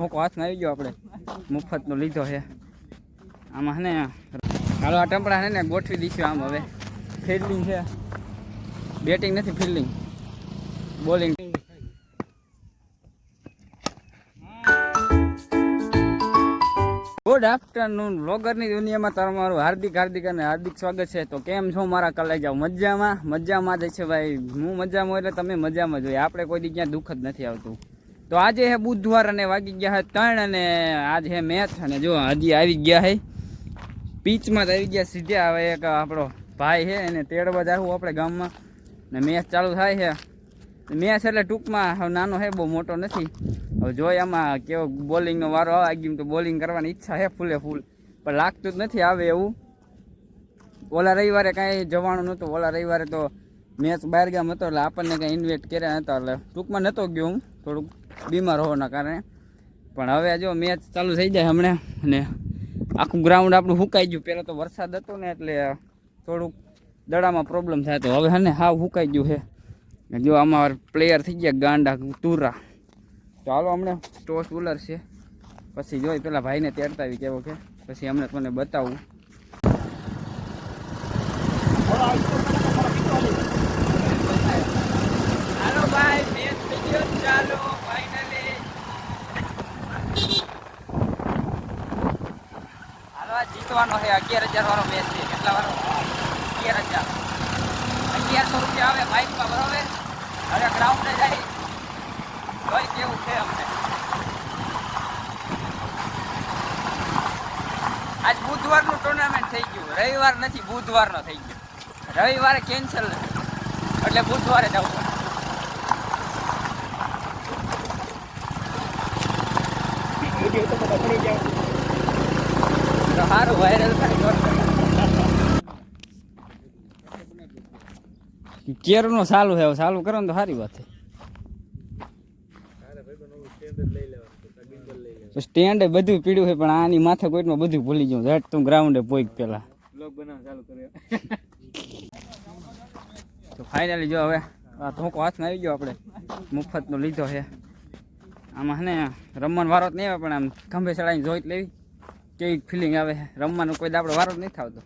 ધોકો હાથમાં આવી ગયો આપણે મફતનો લીધો છે આમાં ને હાલો આ ટંપડા છે ને ગોઠવી દઈશું આમ હવે ફિલ્ડિંગ છે બેટિંગ નથી ફિલ્ડિંગ બોલિંગ ગુડ આફ્ટરનૂન વ્લોગરની દુનિયામાં તમારું હાર્દિક અને હાર્દિક સ્વાગત છે. તો કેમ છો મારા કલેજાઓ? મજામાં જ છે ભાઈ. હું મજામાં હોય એટલે તમે મજામાં જોઈએ. આપણે કોઈ દી ક્યાં દુઃખ જ નથી આવતું. તો આજે હે બુધવાર અને વાગી ગયા છે 3 અને આજ હે મેચ અને જો હજી આવી ગયા છે પીચમાં જ આવી ગયા સીધા. હવે એક આપણો ભાઈ છે એને તેડવા જાવું આપણે ગામમાં ને મેચ ચાલુ થાય છે. મેચ એટલે ટૂંકમાં નાનો છે, બહુ મોટો નથી. હવે જોઈએ આમાં કેવો બોલિંગનો વારો આવે ગયો તો બોલિંગ કરવાની ઈચ્છા છે ફૂલે ફૂલ, પણ લાગતું જ નથી આવે એવું. ઓલા રવિવારે કાંઈ જવાનું નહોતું. ઓલા રવિવારે તો મેચ બહાર ગામ હતો એટલે આપણને કાંઈ ઇન્વાઇટ કર્યા નહોતા એટલે ટૂંકમાં નહોતો ગયો હું, થોડુંક બીમાર હોવાના કારણે. પણ હવે જો મેચ ચાલુ થઈ જાય હમણાં અને આખું ગ્રાઉન્ડ આપણું સુકાઈ ગયું. પહેલાં તો વરસાદ હતો ને એટલે થોડુંક દડામાં પ્રોબ્લેમ થાય. તો હવે ને હાવ સુકાઈ ગયું છે. જો આમાં પ્લેયર થઈ ગયા ગાંડા તુરા. તો હાલો હમણાં ટોસ બોલર છે પછી જોઈ પેલા ભાઈને તેડતા આવી કેવો કે પછી હમણાં તમને બતાવું. હાલો ભાઈ મેચ થઈ ગયો ચાલો ફાઇનલી. હાલો આ જીતવાનો છે 11,000 વાળો મેચ છે. કેટલા વાળો? 11,000. 1100 રૂપિયા આવે બાઇકમાં બરોબર. હવે ગ્રાઉન્ડે જાય ભાઈ કેવું છે અમને. આજ બુધવારનું ટુર્નામેન્ટ થઈ ગયું, રવિવાર નથી બુધવારનો થઈ ગયો. રવિવારે કેન્સલ એટલે બુધવારે જવું પડે. સારું વાયરલ થાય. કેરનો ચાલુ છે, ચાલુ કરો ને તો સારી વાત છે. સ્ટેન્ડ બધું પીડ્યું છે પણ આની માથે કોઈમાં બધું ભૂલી જાઉં. ઝટ તું ગ્રાઉન્ડે પોઈક પેલા બ્લોગ બનાવવાનું ચાલુ કર્યો. તો ફાઇનલી જો હવે આ ધોકો હાથમાં આવી ગયો આપણે મફતનો લીધો છે. આમાં ને રમવાનો વારો જ નહીં આવે પણ આમ ખંભે ચડાવીને જોઈ લેવી કેવી ફિલિંગ આવે છે. રમવાનું કોઈ આપણે વારો જ નહીં થતો.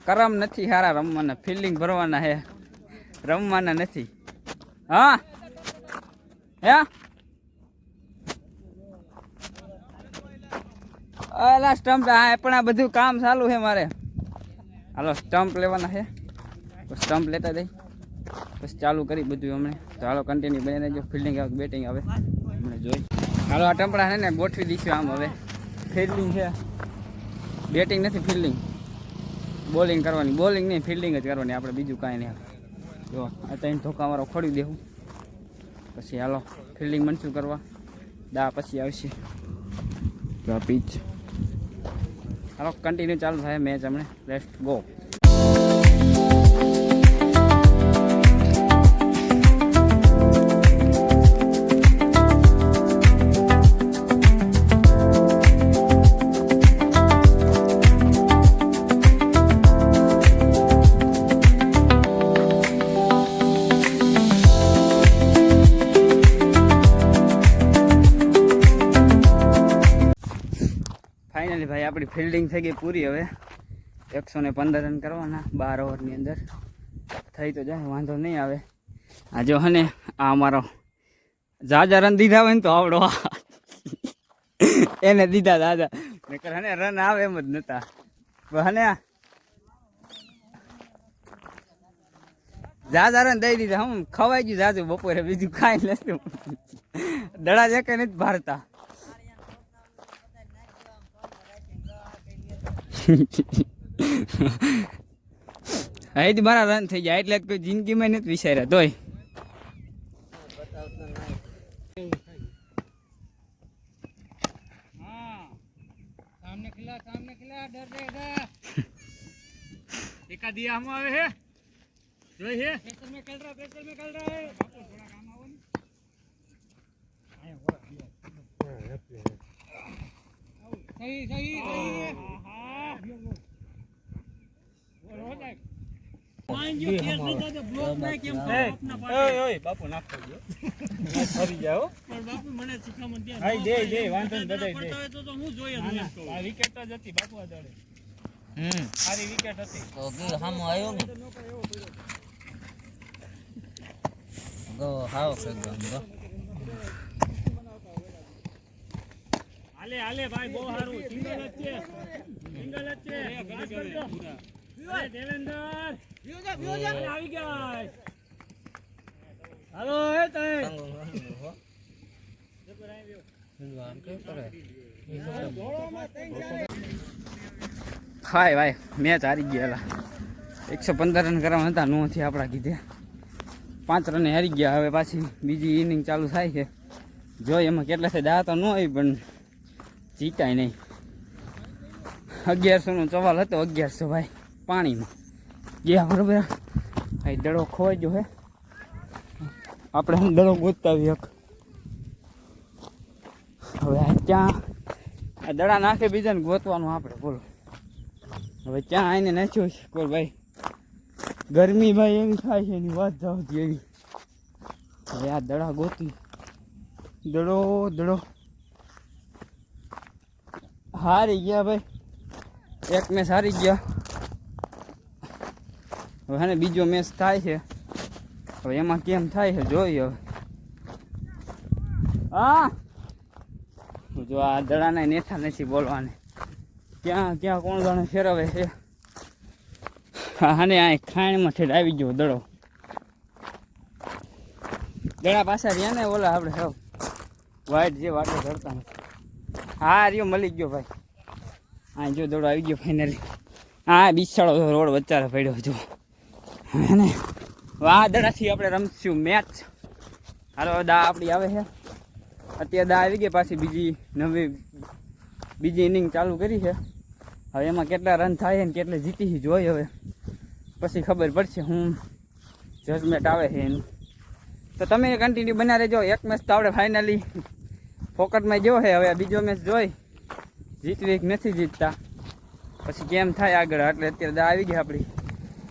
કરમ નથી સારા રમવાના, ફિલ્ડિંગ ભરવાના છે, રમવાના નથી. હા હે અલા સ્ટમ્પ પણ આ બધું કામ ચાલુ છે મારે. હાલો સ્ટમ્પ લેવાના છે તો સ્ટમ્પ લેતા જઈ પછી ચાલુ કરી બધું હમણાં. તો હાલો કન્ટિન્યુ બની રહેજો. ફિલ્ડિંગ આવે બેટિંગ આવે હમણાં જોઈ. હાલો આ ટંપડા છે ને ગોઠવી દઈશું આમ હવે ફિલ્ડિંગ છે બેટિંગ નથી ફિલ્ડિંગ બોલિંગ કરવાની. બોલિંગ નહીં ફિલ્ડિંગ જ કરવાની આપણે, બીજું કાંઈ નહીં. જો આ ત્રણ ધોકાવાળો ખોડી દેવું પછી હાલો ફિલ્ડિંગ મનસું કરવા દા પછી આવશે. તો આ પીચ હાલો કન્ટિન્યુ ચાલુ થાય મેચ હમણાં. Let's go. ફાઇનલી ભાઈ આપણી ફિલ્ડિંગ થઈ ગઈ પૂરી. હવે 115 રન કરવાના 12 ઓવરની અંદર. થઈ તો જાય વાંધો નહીં આવે. આ જો હને આ અમારો જાજા રન દીધા હોય ને તો આવડો એને દીધા દાદા નકર હને રન આવે એમ જ નતા. હને જાજા રન દઈ દીધા. હું ખવાઈ ગયું જાજુ બપોરે, બીજું કાંઈ નતું. દડા જે કઈ નથી ભારતા. અહીંથી મારા રન થઈ જાય એટલે કોઈ જિંદગીમાં નથી વિચાર્યા તોય. सामने खिला डर रहेगा. एका दिया हम आवे है जो है प्रेशर में खेल रहा है बापू थोड़ा काम आओ ना. सही हां बोल हो जाए. माइंड यू केयर नहीं था तो ब्लॉक में केम अपना ओए बापू नाख दो फरी जाओ. વાંધો નહીં બધાય દે. ના, ના, આ વિકેટ જ હતી બાપુ આ દાડે. સારી વિકેટ હતી. તો ગીર સામો આવ્યો ને ગો હાવ એકદમ ગો હાલે ભાઈ બહુ સારું સિંગલ જ છે અરે દેવેન્દ્ર આવી ગયા હાલો એ તઈ હાય ભાઈ મેચ હારી ગયેલા 115 રન કરવાના હતા નોથી આપણા કીધે 5 રને હારી ગયા હવે પાછી બીજી ઇનિંગ ચાલુ થાય છે જોઈ એમાં કેટલા છે દા તો ન આવી પણ જીતાય નહીં 1100 નો સવાલ હતો 1100 ભાઈ પાણીમાં ગયા બરોબર ભાઈ દડો ખોવાઈ ગયો હે આપણે હું દડો ગોતતા આવી હક હવે ત્યાં આ દડા નાખે બીજાને ગોતવાનું આપણે બોલો હવે ત્યાં આવીને નાખ્યો છે કોઈ ભાઈ ગરમી ભાઈ એવી થાય છે એની વાત જાવતી એવી હવે આ દડા ગોતી દડો હારી ગયા ભાઈ એક મેચ હારી ગયા હવે ને બીજો મેચ થાય છે હવે એમાં કેમ થાય છે જોઈએ હવે હા જો આ દડાના નેઠા નથી બોલવાને ક્યાં ક્યાં કોણ જાણે ફેરવે છે અને આ ખાણમાં ઠેઠ આવી ગયો દડો દડા પાછા રહ્યા ને ઓલા આપણે સૌ વાઈટ જે વાટો ધરતા નથી હા રહ્યો મળી ગયો ભાઈ હા જો દડો આવી ગયો ફાઇનલી હા બિછાડો રોડ વચ્ચારે પડ્યો જો ને આ દડાથી આપણે રમશું મેચ હાલો દા આપણી આવે છે અત્યારે દા આવી ગઈ પાછી બીજી ઇનિંગ ચાલુ કરી છે હવે એમાં કેટલા રન થાય ને કેટલે જીતી જોઈ હવે પછી ખબર પડશે હું જજમેન્ટ આવે છે એનું તો તમે કન્ટિન્યુ બના રહેજો એક મેચ તો આપણે ફાઇનલી ફોકટમાં જો છે હવે બીજો મેચ જોઈ જીતવી નથી જીતતા પછી કેમ થાય આગળ એટલે અત્યારે દા આવી ગઈ આપણી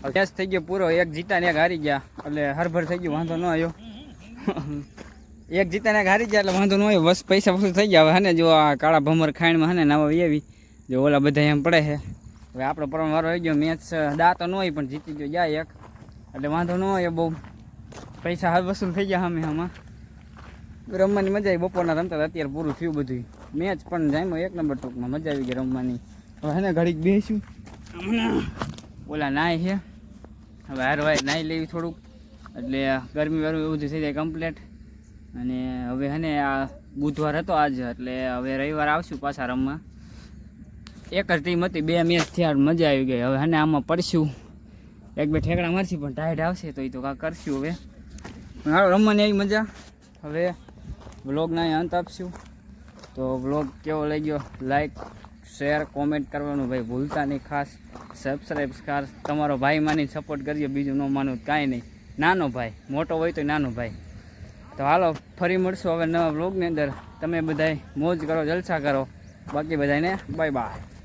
હવે મેચ થઈ ગયો પૂરો એક જીતા ને એક હારી ગયા એટલે હરભર થઈ ગયું વાંધો ન આવ્યો એક જીતાને હારી ગયા એટલે વાંધો ન હોય બસ પૈસા વસૂલ થઈ ગયા હવે હે ને જો આ કાળા ભમર ખાઈણમાં હે ને નાવા એવી જો ઓલા બધા એમ પડે છે હવે આપણો પરમ વારો આવી ગયો મેચ દા તો ન હોય પણ જીતી ગયો જાય એક એટલે વાંધો ન હોય બહુ પૈસા હાલ વસૂલ થઈ ગયા અમે આમાં રમવાની મજા આવી બપોરના રમતા અત્યારે પૂરું થયું બધું મેચ પણ જામ્યો એક નંબર ટૂંકમાં મજા આવી ગઈ રમવાની હવે હે ને ઘડીક બેસ્યું ઓલા નાય છે હવે હારવાય નાહી લેવી થોડુંક એટલે ગરમી વાળું એવું બધું થઈ જાય કમ્પ્લેટ અને હવે હે ને આ બુધવાર હતો આજ એટલે હવે રવિવાર આવશું પાછા રમવા એક જ ટીમ હતી 2 મેચ થયા મજા આવી ગઈ હવે હે ને આમાં પડશું એક બે ઠેકડા મારશું પણ ટાઈટ આવશે તો એ તો કાંઈ કરશું હવે પણ હાલો રમવાની આવી મજા હવે વ્લોગના અંત આપશું તો વ્લોગ કેવો લાગ્યો લાઈક શેર કોમેન્ટ કરવાનું ભાઈ ભૂલતા નહીં ખાસ સબસ્ક્રાઈબ ખાસ તમારો ભાઈ માની સપોર્ટ કરજો બીજું ન માનું કાંઈ નહીં નાનો ભાઈ મોટો હોય તો નાનો ભાઈ તો હાલો ફરી મળશું હવે નવા વ્લોગની અંદર તમે બધાય મોજ કરો જલસા કરો બાકી બધાને બાય બાય